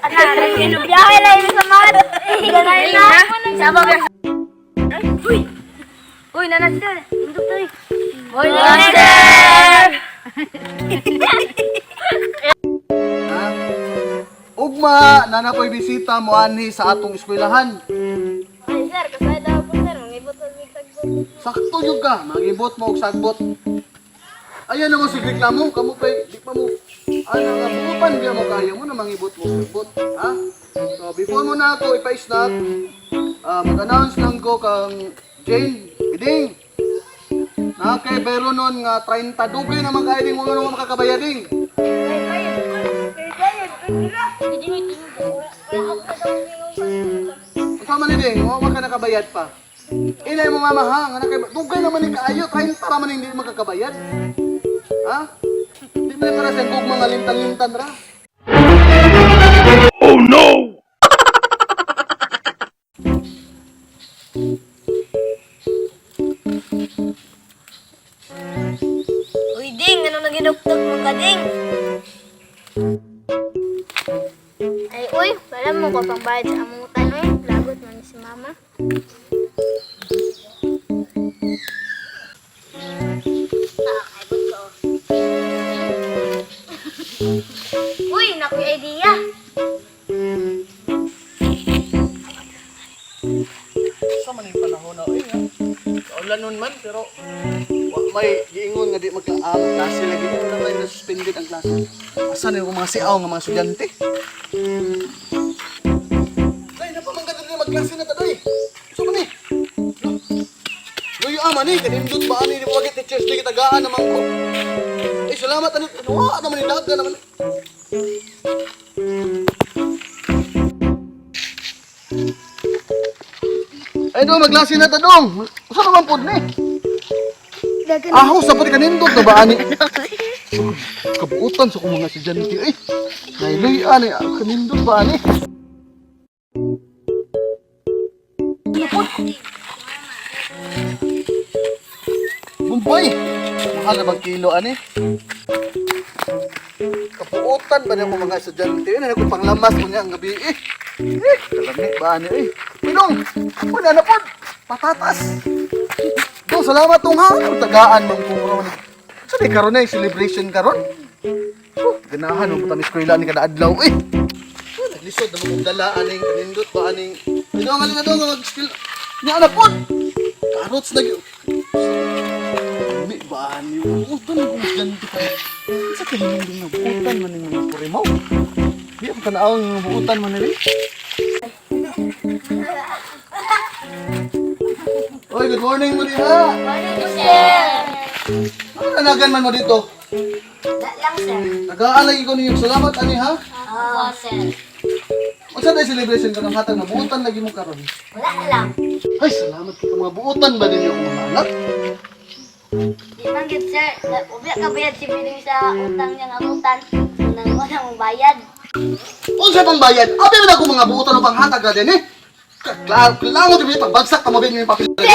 Biyahe lang yung samad. Ganay na. Sabag. Uy! Uy, nanasir. Indok tayo. Uy, nanasir! Ugma, nanapoy bisita mo anhi sa atong eskwelahan. Ay, sir, kasaya daw po, sir. Mangibot ang sagbot. Sakto yung ka, mangibot mo og sagbot. Ayan naman si reklamo, kamo pa'y, di pa mo, ano nga, bukupan biya mo kaya mo na mangibot mo sagbot, ha? So, before mo na ako ipa-snap, mag-announce lang ko kang Jane, Biding. Na kay pero nun nga 30 dugay na mga ding mga nung makakabayading. Ikaw man ding, mo ka nakabayad pa. Inay mo mama ha, nga nakay dugay naman ni kaayo, 30 ra man hindi makakabayad. Ha? Di man para sa gug mga lintan-lintan ra. Oh no! Uy, Ding, ano na ginugtog mo ka, Ding? Ay, uy, wala mo ko pang bayad sa amutan, eh. Lagot mo ni si mama. Uy, naku idea. Sa man yung panahon na oy ha. Kaulanon man pero wa may giingon nga di magka-aral klase lagi mo na may suspended ang klase. Asa na yung mga siaw nga mga estudyante? Ay, napamangga na magklase na tadoy. So man eh. Loyo ama ni kanindot ba ani ni wagi teachers di kitagaan naman ko. Ay, salamat ani. Wa naman ni daga naman. Ay, doon, maglasi na ta dong. Usa naman pod ni? Ahaw, sa pati kanindot na ba, ani? Kabuutan sa kong mga estudyante, eh. Nailoy, ani, kanindot ba, ani? Bumbay! Mahal na bang kilo, ani? Kabuutan ba niya mga estudyante? Ano ko panglamas mo niya ang gabi, eh. Kalami ba, ani, eh. Pinong! Wala na po! Patatas! Dong, salamat tong ha! Tagaan mang puro. Saan karon na yung celebration karon? Ganahan mo putang eskwela ni kada adlaw eh. Naglisod na mong dala aning kanindot ba aning Pinong alin na dong mag-skill. Nya na po! Carrots na gyud. May ba ni utan kung ganito ka. Sa kahinom din na buutan man yung mga purimaw. Di ako tanaw yung buutan man nila. Oy, good morning mo diha. Morning po, sir. Ano nanagan man mo dito? Lang, sir. Nag-aalay ko ninyo. Salamat ani ha. Oo, sir. Unsa day celebration ka ng hatag na buutan lagi mo karon? Wala lang. Ay, salamat kita mga buutan ba ninyo kung mga anak? Di man gid, sir. Ubi ka bayad si Biling sa utang niyang amutan. Nang wala mong bayad. Unsa pang bayad? Abi man ako mga buutan o panghatag ka din eh. Klaro, kailangan mo din pagbagsak ka mo din yung papel. Ay,